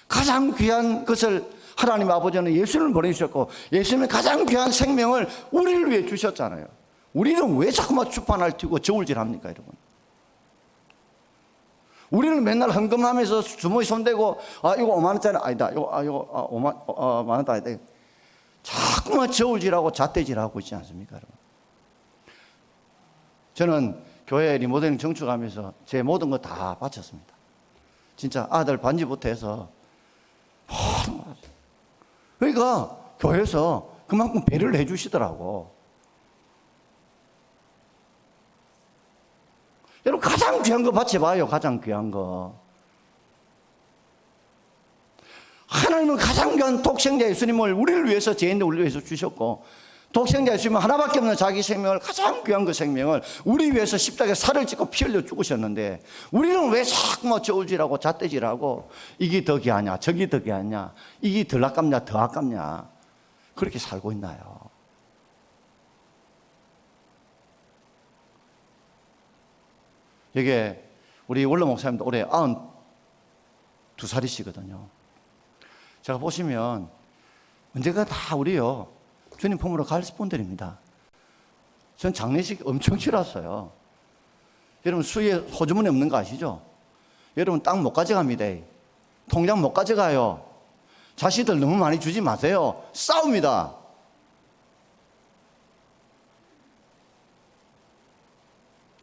가장 귀한 것을 하나님 아버지는 예수님을 보내주셨고 예수님의 가장 귀한 생명을 우리를 위해 주셨잖아요. 우리는 왜 자꾸만 주판을 튀고 저울질합니까, 여러분? 우리는 맨날 헌금하면서 주머니 손대고 이거 5만 원짜리 아니다. 이거 5만 원도 아니다. 자꾸만 저울질하고 잣대질하고 있지 않습니까, 여러분? 저는 교회 리모델링 정축하면서 제 모든 거 다 바쳤습니다. 진짜 아들 반지부터 해서 그러니까 교회에서 그만큼 배려를 해주시더라고. 여러분, 가장 귀한 거 바쳐봐요. 가장 귀한 거. 하나님은 가장 귀한 독생자 예수님을 우리를 위해서, 죄인들 우리를 위해서 주셨고, 독생자 예수님은 하나밖에 없는 자기 생명을, 가장 귀한 그 생명을 우리 위해서 십자가에 살을 찢고 피 흘려 죽으셨는데, 우리는 왜 자꾸 저울질하고 잣대질하고 이게 더 귀하냐, 저기 더 귀하냐, 이게 덜 아깝냐, 더 아깝냐, 그렇게 살고 있나요? 이게 우리 원로 목사님도 올해 92살이시거든요. 제가 보시면 언제가 다 우리요, 주님 품으로 갈 분들입니다. 전 장례식 엄청 치렀어요. 여러분, 수에 호주머니 없는 거 아시죠? 여러분, 땅 못 가져갑니다. 통장 못 가져가요. 자식들 너무 많이 주지 마세요. 싸웁니다.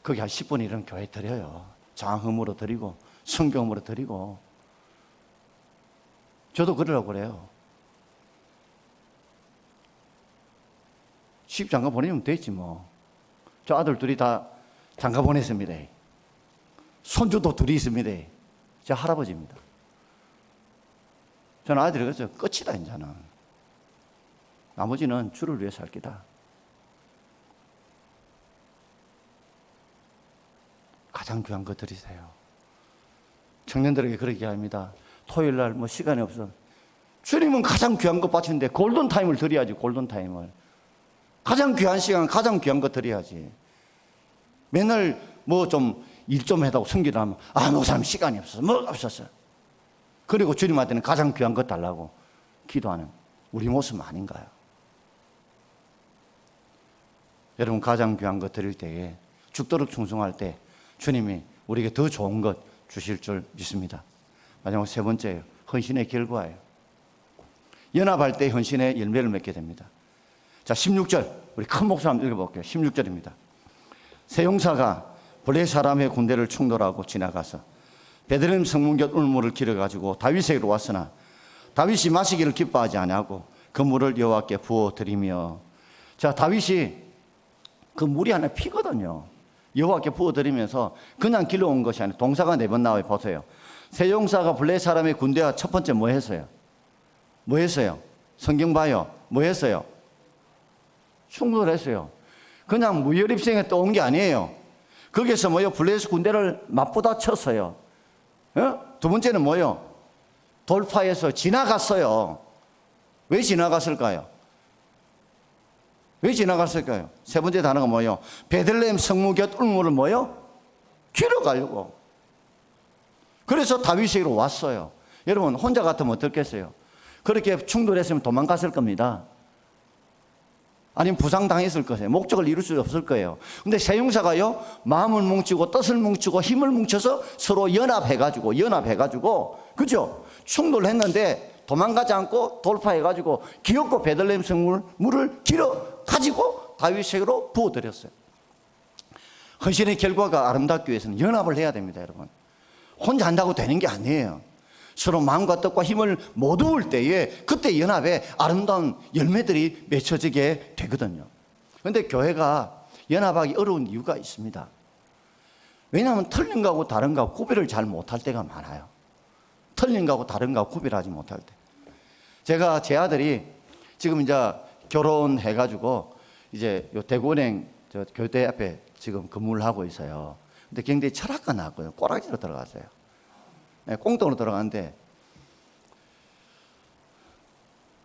거기 한 10분 이런 교회 드려요. 장흠으로 드리고 성경으로 드리고. 저도 그러라고 그래요. 장가 보내면 되지 뭐. 저 아들 둘이 다 장가 보냈습니다. 손주도 둘이 있습니다. 제 할아버지입니다. 저는 아들이 그래서 끝이다 이제는. 나머지는 주를 위해 살 기다. 가장 귀한 거 드리세요. 청년들에게 그렇게 합니다. 토요일 날 뭐 시간이 없어. 주님은 가장 귀한 거 바치는데 골든타임을 드려야지, 골든타임을. 가장 귀한 시간, 가장 귀한 거 드려야지. 맨날 뭐 좀 일 좀 해다고 숨기라면 목사님 시간이 없어서 뭐 없었어. 그리고 주님한테는 가장 귀한 거 달라고 기도하는 우리 모습 아닌가요? 여러분, 가장 귀한 거 드릴 때에 죽도록 충성할 때 주님이 우리에게 더 좋은 것 주실 줄 믿습니다. 마지막 세 번째예요. 헌신의 결과예요. 연합할 때 헌신의 열매를 맺게 됩니다. 자, 16절 우리 큰 목소리 한번 읽어볼게요. 16절입니다. 세 용사가 블레 사람의 군대를 충돌하고 지나가서 베들레헴 성문 곁 울물을 길어가지고 다윗에게로 왔으나 다윗이 마시기를 기뻐하지 아니하고 그 물을 여호와께 부어드리며. 자, 다윗이 그 물이 하나 피거든요. 여호와께 부어드리면서 그냥 길러온 것이 아니라 동사가 4번 나와요. 보세요. 세 용사가 블레 사람의 군대와 첫 번째 뭐 했어요? 뭐 했어요? 성경 봐요. 뭐 했어요? 충돌했어요. 그냥 무혈입생에 또 온 게 아니에요. 거기서 뭐요? 블레셋 군대를 맞부다 쳤어요. 두 번째는 뭐요? 돌파해서 지나갔어요. 왜 지나갔을까요? 왜 지나갔을까요? 세 번째 단어가 뭐요? 베들레헴 성문 곁 울물을 뭐요? 길어가려고. 그래서 다윗에게로 왔어요. 여러분, 혼자 같으면 어떻겠어요? 그렇게 충돌했으면 도망갔을 겁니다. 아니면 부상당했을 거예요. 목적을 이룰 수 없을 거예요. 근데 세 용사가요, 마음을 뭉치고 뜻을 뭉치고 힘을 뭉쳐서 서로 연합해가지고, 그죠? 충돌했는데 도망가지 않고 돌파해가지고 기어코 베들레헴 성물을 길어 가지고 다윗에게로 부어드렸어요. 헌신의 결과가 아름답기 위해서는 연합을 해야 됩니다, 여러분. 혼자 한다고 되는 게 아니에요. 서로 마음과 뜻과 힘을 모두올 때에 그때 연합의 아름다운 열매들이 맺혀지게 되거든요. 그런데 교회가 연합하기 어려운 이유가 있습니다. 왜냐하면 틀린 거하고 다른 거하고 구별을 잘 못할 때가 많아요. 틀린 거하고 다른 거하고 구별하지 못할 때. 제가 제 아들이 지금 이제 결혼해가지고 이제 요 대구은행 저 교대 앞에 지금 근무를 하고 있어요. 근데 굉장히 철학과 나왔거든요. 꼬라지로 들어갔어요. 네, 꽁돈으로 들어갔는데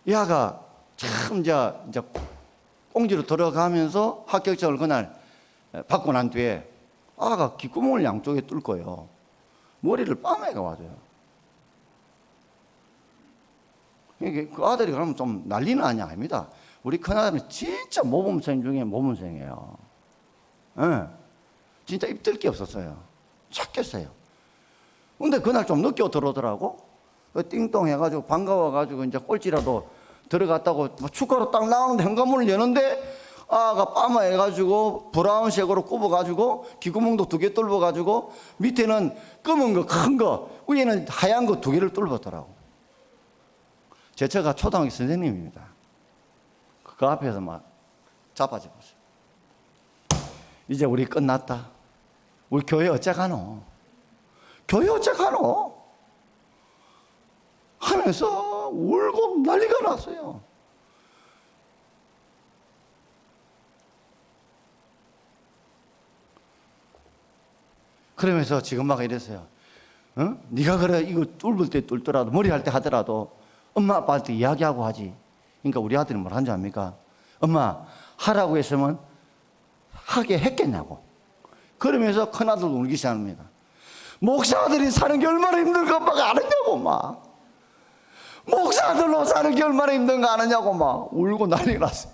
이 아가 참 이제 꽁지로 들어가면서 합격증을 그날 받고 난 뒤에 아가 귓구멍을 양쪽에 뚫고요. 머리를 빻아가 와줘요. 그 아들이 그러면 좀 난리는 아닙니다. 우리 큰아들은 진짜 모범생 중에 모범생이에요. 네. 진짜 입들 게 없었어요. 착했어요. 근데 그날 좀 늦게 들어오더라고. 띵동 해가지고 반가워가지고 이제 꼴찌라도 들어갔다고 축가로 딱 나오는데 현관문을 여는데 아가 빠마 해가지고 브라운색으로 굽어가지고 귓구멍도 2개 뚫어가지고 밑에는 검은 거 큰 거 위에는 하얀 거 2개를 뚫었더라고. 제 처가 초등학교 선생님입니다. 그 앞에서 막 자빠져봤어요. 이제 우리 끝났다. 우리 교회 어째가노? 교회 어째가노? 하면서 울고 난리가 났어요. 그러면서 지금 막 이랬어요. 네가 그래 이거 뚫을 때 뚫더라도 머리 할 때 하더라도 엄마 아빠한테 이야기하고 하지. 그러니까 우리 아들이 뭘 한지 압니까? 엄마 하라고 했으면 하게 했겠냐고. 그러면서 큰아들 울기 시작합니다. 목사들이 사는 게 얼마나 힘든가 엄마가 아느냐고 막. 목사들로 사는 게 얼마나 힘든가 아느냐고 막 울고 난리 났어요.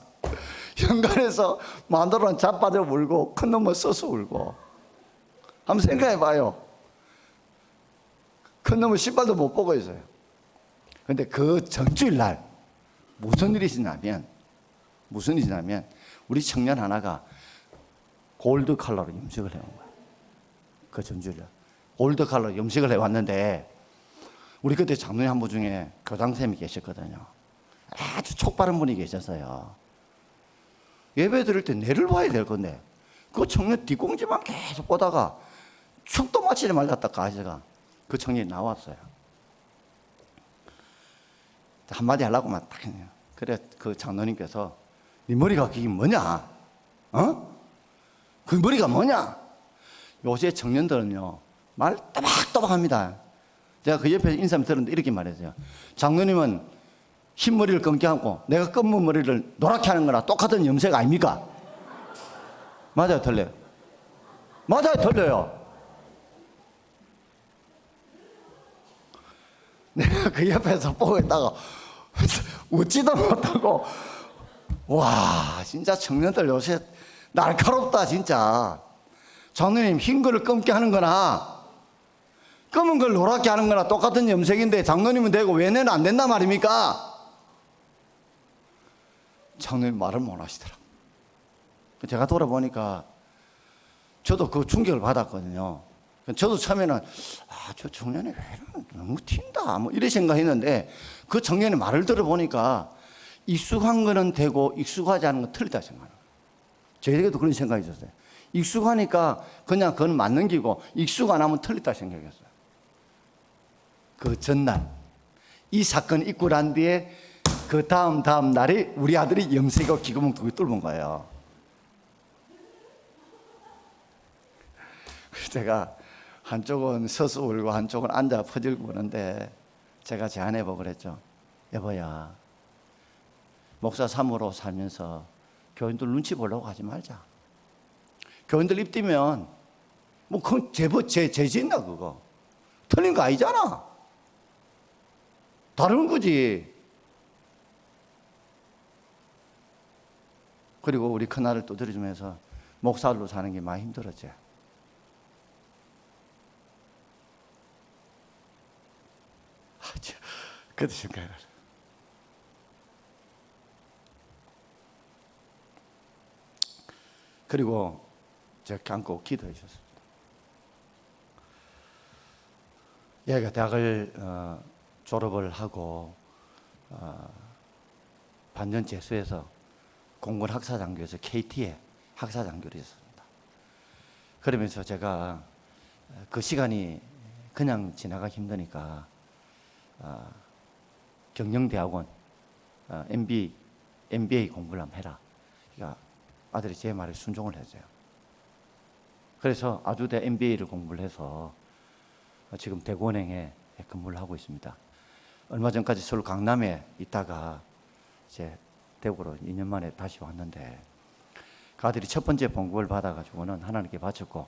현관에서 마누라는 자빠져 울고 큰 놈은 서서 울고. 한번 생각해 봐요. 큰 놈은 신발도 못 보고 있어요. 근데 그 전주일 날 무슨 일이 있냐면 우리 청년 하나가 골드 컬러로 염색을 해온 거예요. 그 전주일 날 골드 컬러로 염색을 해왔는데 우리 그때 장로님 한 분 중에 교장선생님이 계셨거든요. 아주 촉바른 분이 계셨어요. 예배 드릴 때 내를 봐야 될 건데 그 청년 뒷공지만 계속 보다가 축도 마치지 말랐다 아저씨가 그 청년이 나왔어요. 한마디 하려고만 딱 했네요. 그래 그 장로님께서 네 머리가 그게 뭐냐? 그 머리가 뭐냐? 요새 청년들은요 말 또박또박합니다. 제가 그 옆에 인사를 들었는데 이렇게 말했어요. 장로님은 흰머리를 검게 하고 내가 검은 머리를 노랗게 하는 거나 똑같은 염색 아닙니까? 맞아요 틀려요? 맞아요 틀려요? 내가 그 옆에서 보고 있다가 웃지도 못하고 와 진짜 청년들 요새 날카롭다 진짜. 장로님 흰 거를 검게 하는 거나 검은 걸 노랗게 하는 거나 똑같은 염색인데 장로님은 되고 왜 내는 안 된단 말입니까? 장로님 말을 못 하시더라고요. 제가 돌아보니까 저도 그 충격을 받았거든요. 저도 처음에는 저 청년이 왜 너무 튄다 뭐 이런 생각했는데 그 청년의 말을 들어보니까 익숙한 거는 되고 익숙하지 않은 건 틀리다 생각해요. 저에게도 그런 생각이 있었어요. 익숙하니까 그냥 그건 맞는 기고 익숙 안 하면 틀리다 생각했어요. 그 전날 이 사건이 있고 난 뒤에 그 다음 날에 우리 아들이 염색하고 귓구멍 2개 뚫은 거예요. 제가 한쪽은 서서 울고 한쪽은 앉아 퍼질고 오는데 제가 제 아내 보고 그랬죠. 여보야 목사 3으로 살면서 교인들 눈치 보려고 하지 말자. 교인들 입 띄면 뭐 그건 죄짓나 그거. 틀린 거 아니잖아. 다른 거지. 그리고 우리 큰아들 두드려주면서 목사로 사는 게 많이 힘들었지. 그때 생각을. 그리고 제가 안고 기도해 주셨습니다. 얘가 대학을 졸업을 하고 반년 재수해서 공군 학사장교에서 KT에 학사장교를 했습니다. 그러면서 제가 그 시간이 그냥 지나가기 힘드니까 경영대학원 MBA 공부를 한번 해라. 그러니까 아들이 제 말에 순종을 했어요. 그래서 아주대 MBA를 공부를 해서 지금 대구은행에 근무를 하고 있습니다. 얼마 전까지 서울 강남에 있다가 이제 대구로 2년 만에 다시 왔는데 그 아들이 첫 번째 봉급을 받아가지고는 하나님께 바쳤고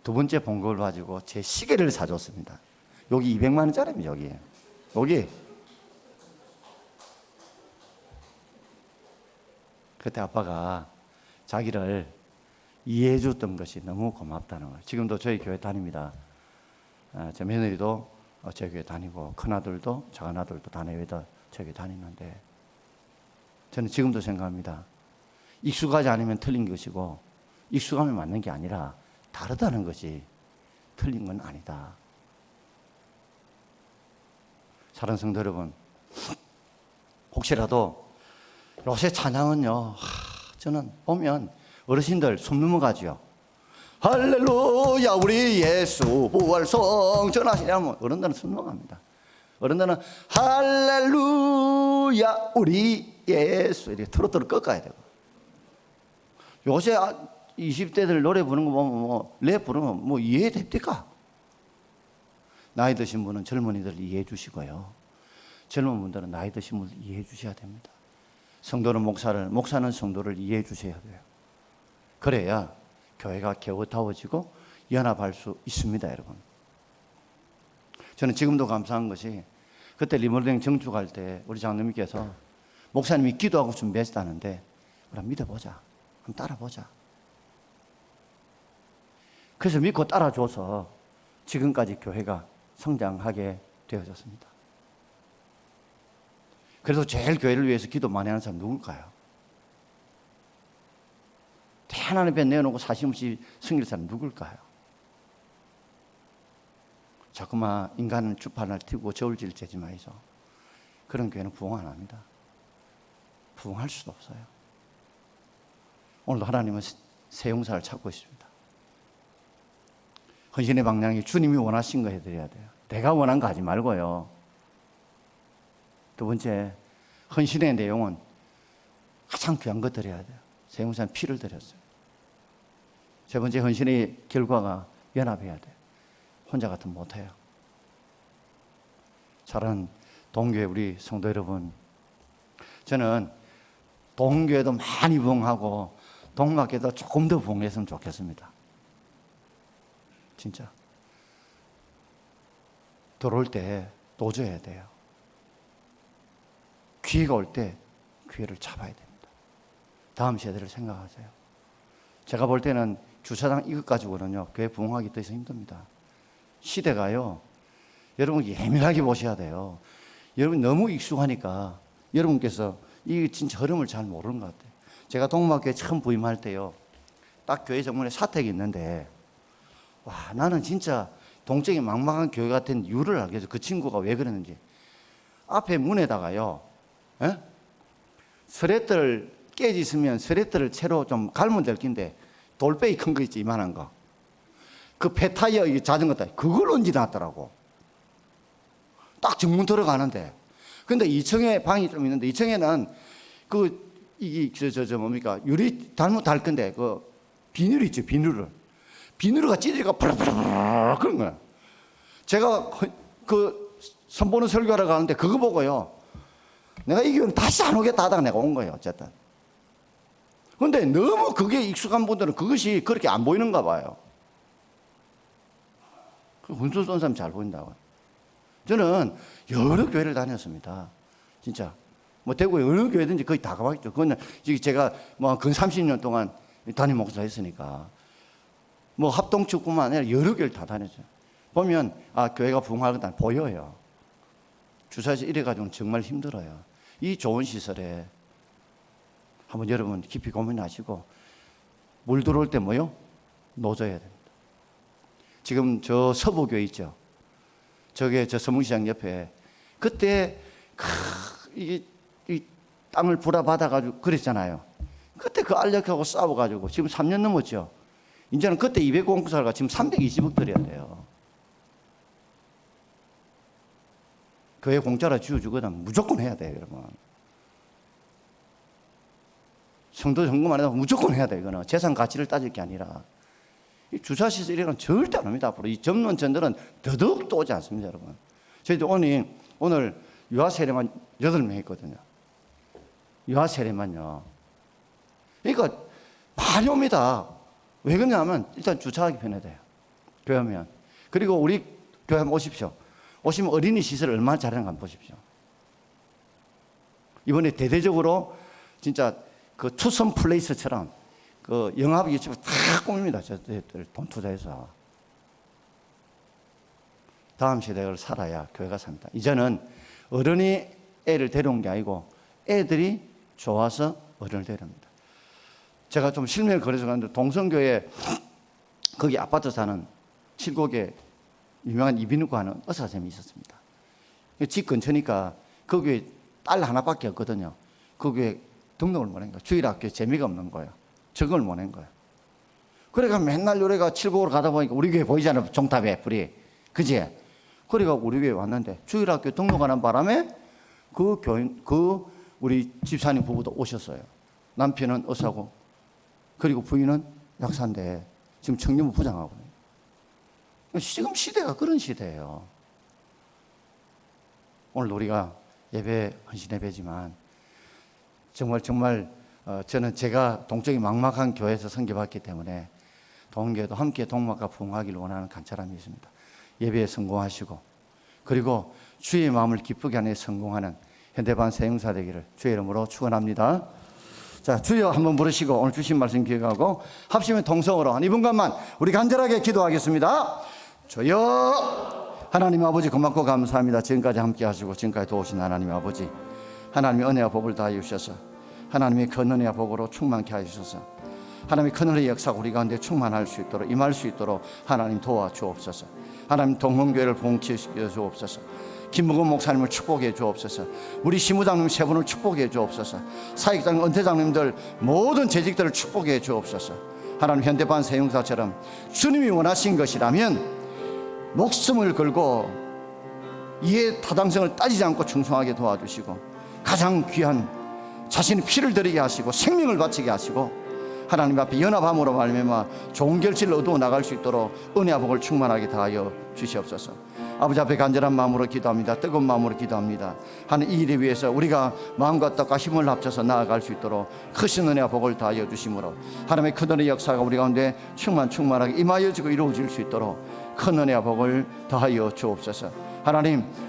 두 번째 봉급을 가지고 제 시계를 사줬습니다. 여기 200만 원짜리입니다. 여기 그때 아빠가 자기를 이해해 줬던 것이 너무 고맙다는 거예요. 지금도 저희 교회 다닙니다. 제 며느리도 저희 교회 다니고 큰아들도 작은아들도 다 내외다 저희 교회 다니는데 저는 지금도 생각합니다. 익숙하지 않으면 틀린 것이고 익숙하면 맞는 게 아니라 다르다는 것이 틀린 건 아니다. 사랑하는 성도 여러분, 혹시라도 요새 찬양은요, 저는 보면 어르신들 숨 넘어가죠. 할렐루야 우리 예수 부활성 전하시냐면 어른들은 숨 넘어갑니다. 어른들은 할렐루야 우리 예수 이렇게 트로트를 꺾어야 되고 요새 20대들 노래 부르는 거 보면 랩 부르면 이해됩니까? 나이 드신 분은 젊은이들 이해해 주시고요. 젊은 분들은 나이 드신 분들 이해해 주셔야 됩니다. 성도는 목사는 성도를 이해해 주셔야 돼요. 그래야 교회가 갸우타워지고 연합할 수 있습니다, 여러분. 저는 지금도 감사한 것이 그때 리모델링 정축할 때 우리 장로님께서 목사님이 기도하고 준비했다는데 우리 믿어보자. 한번 따라보자. 그래서 믿고 따라줘서 지금까지 교회가 성장하게 되어졌습니다. 그래서 제일 교회를 위해서 기도 많이 하는 사람 누굴까요? 하나님 앞에 내어놓고 사심없이 섬길 사람 누굴까요? 자꾸만 인간은 주판을 튀고 저울질 재지 마이소. 그런 교회는 부흥 안 합니다. 부흥할 수도 없어요. 오늘도 하나님은 새 용사를 찾고 있습니다. 헌신의 방향이 주님이 원하신 거 해드려야 돼요. 내가 원한 거 하지 말고요. 두 번째, 헌신의 내용은 가장 귀한 거 드려야 돼요. 새 용사는 피를 드렸어요. 세 번째, 헌신의 결과가 연합해야 돼요. 혼자 같으면 못해요. 사랑하는 동교회 우리 성도 여러분, 저는 동교회도 많이 부흥하고 동학교도 조금 더 부흥했으면 좋겠습니다. 진짜 들어올 때 노져야 돼요. 기회가 올 때 기회를 잡아야 됩니다. 다음 세대를 생각하세요. 제가 볼 때는 주차장 이것 가지고는요 교회 부흥하기 더 이상 힘듭니다. 시대가요 여러분 예민하게 보셔야 돼요. 여러분 너무 익숙하니까 여러분께서 이 진짜 흐름을 잘 모르는 것 같아요. 제가 동막교회 처음 부임할 때요 딱 교회 정문에 사택이 있는데 와 나는 진짜 동쪽이 막막한 교회 같은 이유를 알겠어. 그 친구가 왜 그랬는지. 앞에 문에다가요 스레트를 깨지 있으면 스레트를 채로 좀 갈면 될 긴데 돌빼기 큰 거 있지 이만한 거 그 폐타이어 자전거 따위 그걸 얹어 놨더라고. 딱 정문 들어가는데 근데 2층에 방이 좀 있는데 2층에는 그 이게 뭡니까 유리 달 건데 그 비닐 있죠 비누가 찌르니까 팔팔팔 그런 거야. 제가 그 선보는 설교하러 가는데 그거 보고요 내가 이 교회는 다시 안 오겠다 하다가 내가 온 거예요. 어쨌든 근데 너무 그게 익숙한 분들은 그것이 그렇게 안 보이는가 봐요. 훈수 쏜 사람 잘 보인다고. 저는 여러 교회를 다녔습니다. 진짜 뭐 대구에 어느 교회든지 거의 다 가봤죠. 그거는 제가 뭐 근 30년 동안 담임 목사 했으니까 뭐 합동축뿐만 아니라 여러 교회를 다 다녔죠. 보면 아 교회가 부흥하겠다 보여요. 주사에서 이래가지고는 정말 힘들어요. 이 좋은 시설에 한번 여러분 깊이 고민하시고 물 들어올 때 뭐요? 노져야 됩니다. 지금 저 서부교회 있죠. 저게 저 서문시장 옆에 그때 이게 이 땅을 불화받아가지고 그랬잖아요. 그때 그 알력하고 싸워가지고 지금 3년 넘었죠. 이제는 그때 200공사가 지금 320억 들여야 돼요. 교회 공짜로 지어주거든. 무조건 해야 돼요, 여러분. 성도 점검 안 해도 무조건 해야 돼. 이거는 재산 가치를 따질 게 아니라 이 주차시설 이런 건 절대 안 합니다. 앞으로 이 전문 전들은 더더욱 또 오지 않습니다, 여러분. 저희도 오늘 유아 세례만 8명 했거든요. 유아 세례만요. 그러니까 많이 옵니다. 왜 그러냐면 일단 주차하기 편해져요. 교회 오면. 그리고 우리 교회 한번 오십시오. 오시면 어린이 시설 얼마나 잘하는가 한번 보십시오. 이번에 대대적으로 진짜 그 투썸 플레이스처럼 그 영업 유치부 다 꾸밉니다. 저들 돈 투자해서. 다음 시대를 살아야 교회가 삽니다. 이제는 어른이 애를 데려온 게 아니고 애들이 좋아서 어른을 데려옵니다. 제가 좀 실명을 거래서 갔는데 동성교회 거기 아파트 사는 칠곡에 유명한 이비인후과 하는 의사 선생님이 있었습니다. 집 근처니까 그 교회 딸 하나밖에 없거든요. 그 교회 등록을 못 한 거예요. 주일학교에 재미가 없는 거예요. 적응을 못 한 거예요. 그래가 맨날 요래가 칠곡으로 가다 보니까 우리 교회 보이잖아요. 종탑에 불이. 그지? 그래가 우리 교회 왔는데 주일학교 등록하는 바람에 그 우리 집사님 부부도 오셨어요. 남편은 의사고 그리고 부인은 약사인데 지금 청년부 부장하고. 지금 시대가 그런 시대예요. 오늘 우리가 예배 헌신 예배지만 정말 저는 제가 동쪽이 막막한 교회에서 섬겨봤기 때문에 동교회도 함께 동막과 부흥하기를 원하는 간절함이 있습니다. 예배에 성공하시고 그리고 주의 마음을 기쁘게 하는 데 성공하는 현대반 세용사 되기를 주의 이름으로 축원합니다. 자, 주여 한번 부르시고 오늘 주신 말씀 기억하고 합심의 통성으로 한 2분간만 우리 간절하게 기도하겠습니다. 주여 하나님 아버지 고맙고 감사합니다. 지금까지 함께 하시고 지금까지 도우신 하나님 아버지, 하나님의 은혜와 복을 다해 주셔서 하나님의 큰 은혜와 복으로 충만케 하셔서 하나님의 큰 은혜의 역사가 우리 가운데 충만할 수 있도록 임할 수 있도록 하나님 도와주옵소서. 하나님 동문교회를 봉치시켜 주옵소서. 김무건 목사님을 축복해 주옵소서. 우리 시무장님 세 분을 축복해 주옵소서. 사역장님, 은퇴장님들 모든 재직들을 축복해 주옵소서. 하나님 현대반 세용사처럼 주님이 원하신 것이라면 목숨을 걸고 이해 타당성을 따지지 않고 충성하게 도와주시고 가장 귀한 자신의 피를 드리게 하시고 생명을 바치게 하시고 하나님 앞에 연합함으로 말미암아 좋은 결실을 얻어 나갈 수 있도록 은혜와 복을 충만하게 다하여 주시옵소서. 아버지 앞에 간절한 마음으로 기도합니다. 뜨거운 마음으로 기도합니다. 하는 이 일을 위해서 우리가 마음과 뜻과 힘을 합쳐서 나아갈 수 있도록 크신 은혜와 복을 다하여 주심으로 하나님의 큰 은혜의 역사가 우리 가운데 충만하게 임하여지고 이루어질 수 있도록 큰 은혜와 복을 다하여 주옵소서.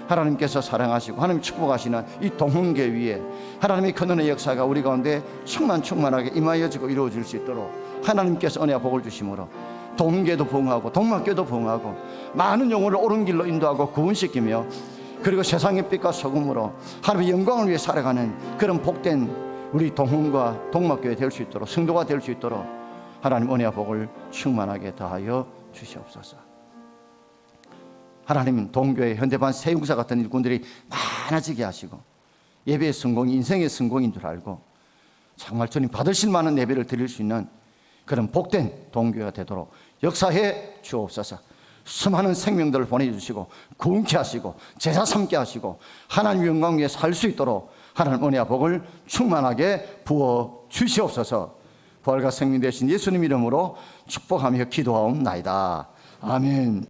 하나님께서 사랑하시고 하나님 축복하시는 이 동문계 위에 하나님의 큰 은혜의 역사가 우리 가운데 충만하게 임하여지고 이루어질 수 있도록 하나님께서 은혜와 복을 주심으로 동문계도 부흥하고 동막교도 부흥하고 많은 영혼을 옳은 길로 인도하고 구원시키며 그리고 세상의 빛과 소금으로 하나님의 영광을 위해 살아가는 그런 복된 우리 동문과 동막교회 될 수 있도록 성도가 될 수 있도록 하나님 은혜와 복을 충만하게 다하여 주시옵소서. 하나님 동교회 현대반 세용사 같은 일꾼들이 많아지게 하시고 예배의 성공이 인생의 성공인 줄 알고 정말 주님 받으실 만한 예배를 드릴 수 있는 그런 복된 동교회가 되도록 역사해 주옵소서. 수많은 생명들을 보내주시고 구원케 하시고 제사 삼게 하시고 하나님 영광 위에 살 수 있도록 하나님 은혜와 복을 충만하게 부어 주시옵소서. 부활과 생명 되신 예수님 이름으로 축복하며 기도하옵나이다. 아멘.